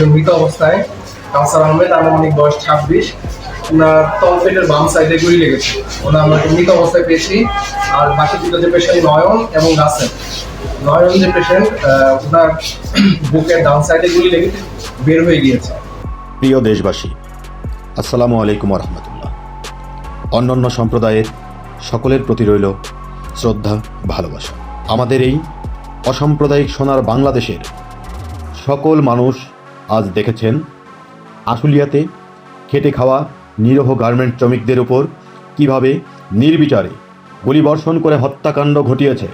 একজন মৃত অবস্থায় কাউসার আহমেদ, আনুমানিক বয়স 26। ওনার তলপেটের বাম সাইডে গুলি লেগেছে। ওনার আমরা মৃত অবস্থায় পেয়েছি। আর বাকি দুটো যে পেশেন্ট নয়ন এবং রাসেল, নয়ন যে পেশেন্ট, ওনার বুকের ডান সাইডে গুলি লেগে বের হয়ে গিয়েছে। প্রিয় দেশবাসী, আসসালামু আলাইকুম রহমতুল্লাহ। অন্যান্য সম্প্রদায়ের সকলের প্রতি রইল শ্রদ্ধা, ভালোবাসা। আমাদের এই অসাম্প্রদায়িক সোনার বাংলাদেশের সকল মানুষ আজ দেখেছেন আশুলিয়াতে খেটে খাওয়া নিরীহ গার্মেন্ট শ্রমিকদের উপর কিভাবে নির্বিচারে গুলিবর্ষণ করে হত্যাকাণ্ড ঘটিয়েছে,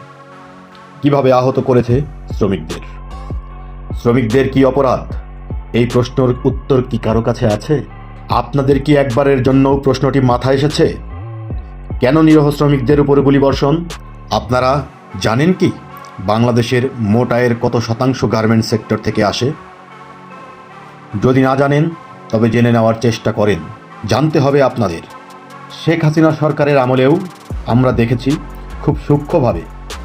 কিভাবে আহত করেছে শ্রমিকদের কি অপরাধ? এই প্রশ্নের উত্তর কি কারো কাছে আছে? আপনাদের কি একবারের জন্য প্রশ্নটি মাথায় এসেছে? কেন নিরীহ শ্রমিকদের উপর গুলিবর্ষণ? আপনারা জানেন কি বাংলাদেশের মোট আয়ের কত শতাংশ গার্মেন্টস সেক্টর থেকে আসে? যদি না জানেন তবে জেনে নেওয়ার চেষ্টা করেন। জানতে হবে আপনাদের। শেখ হাসিনা সরকারের আমলেও আমরা দেখেছি খুব সূক্ষ্মভাবে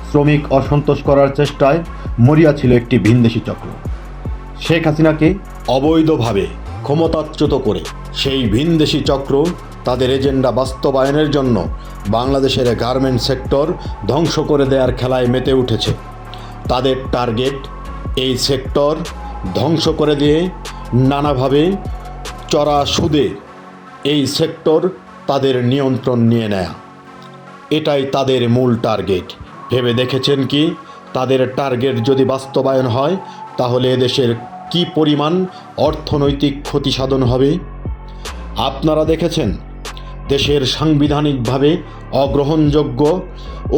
শ্রমিক অসন্তোষ করার চেষ্টায় মরিয়া ছিল একটি ভিনদেশি চক্র। শেখ হাসিনাকে অবৈধভাবে ক্ষমতাচ্যুত করে সেই ভিনদেশি চক্র তাদের এজেন্ডা বাস্তবায়নের জন্য বাংলাদেশের গার্মেন্ট সেক্টর ধ্বংস করে দেওয়ার খেলায় মেতে উঠেছে। তাদের টার্গেট এই সেক্টর ধ্বংস করে দিয়ে নানাভাবে চড়া সুদে এই সেক্টর তাদের নিয়ন্ত্রণ নিয়ে নেয়া। এটাই তাদের মূল টার্গেট। ভেবে দেখেছেন কি তাদের টার্গেট যদি বাস্তবায়ন হয় তাহলে এদেশের কি পরিমাণ অর্থনৈতিক ক্ষতি সাধন হবে? আপনারা দেখেছেন দেশের সাংবিধানিকভাবে অগ্রহণযোগ্য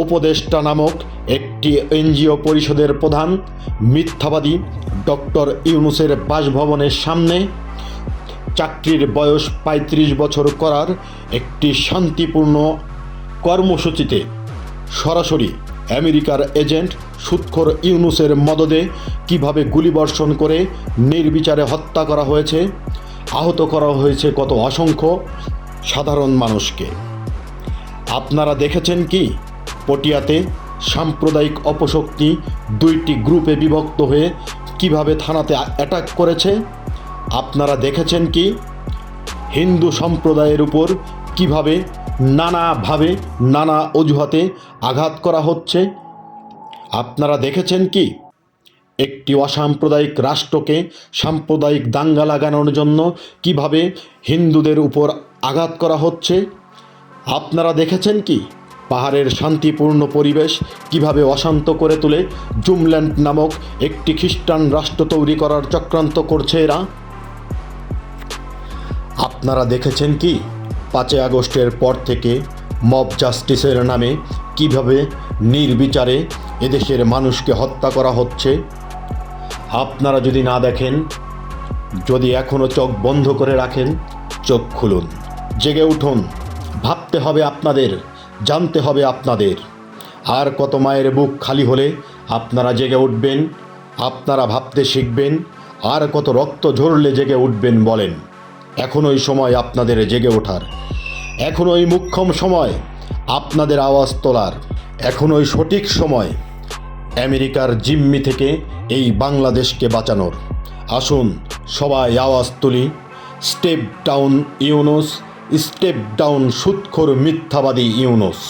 উপদেষ্টা নামক একটি এনজিও পরিষদের প্রধান মিথ্যাবাদী ডক্টর ইউনূসের বাসভবনের সামনে চাকরির বয়স ৩৫ বছর করার একটি শান্তিপূর্ণ কর্মসূচিতে সরাসরি আমেরিকার এজেন্ট সুৎখোর ইউনূসের মদদে কিভাবে গুলিবর্ষণ করে নির্বিচারে হত্যা করা হয়েছে, আহত করা হয়েছে কত অসংখ্য সাধারণ মানুষকে। আপনারা দেখেছেন কি পটিয়াতে সাম্প্রদায়িক অপশক্তি দুইটি গ্রুপে বিভক্ত হয়ে কিভাবে থানাতে অ্যাটাক করেছে? আপনারা দেখেছেন কি হিন্দু সম্প্রদায়ের উপর কিভাবে নানাভাবে নানা অজুহাতে আঘাত করা হচ্ছে? আপনারা দেখেছেন কি একটি অসাম্প্রদায়িক রাষ্ট্রকে সাম্প্রদায়িক দাঙ্গা লাগানোর জন্য কিভাবে হিন্দুদের উপর আঘাত করা হচ্ছে? আপনারা দেখেছেন কি পাহাড়ের শান্তিপূর্ণ পরিবেশ কিভাবে অশান্ত করে তুলে জুমল্যান্ড নামক একটি খ্রিস্টান রাষ্ট্র তৈরি করার চক্রান্ত করছে এরা? আপনারা দেখেছেন কি ৫ই আগস্টের পর থেকে মব জাস্টিসের নামে কিভাবে নির্বিচারে এদেশের মানুষকে হত্যা করা হচ্ছে? আপনারা যদি না দেখেন, যদি এখনও চোখ বন্ধ করে রাখেন, চোখ খুলুন, জেগে উঠুন। ভাবতে হবে আপনাদের, জানতে হবে আপনাদের। আর কত মায়ের বুক খালি হলে আপনারা জেগে উঠবেন? আপনারা ভাবতে শিখবেন। আর কত রক্ত ঝরলে জেগে উঠবেন বলেন? এখনই সময় আপনাদের জেগে ওঠার, এখনই মোক্ষম সময় আপনাদের আওয়াজ তোলার, এখনই সঠিক সময় আমেরিকার জিম্মি থেকে এই বাংলাদেশকে বাঁচানোর। আসুন সবাই আওয়াজ তুলি। Step down Yunus, step down সুৎখোর মিথ্যাবাদী ইউনূস।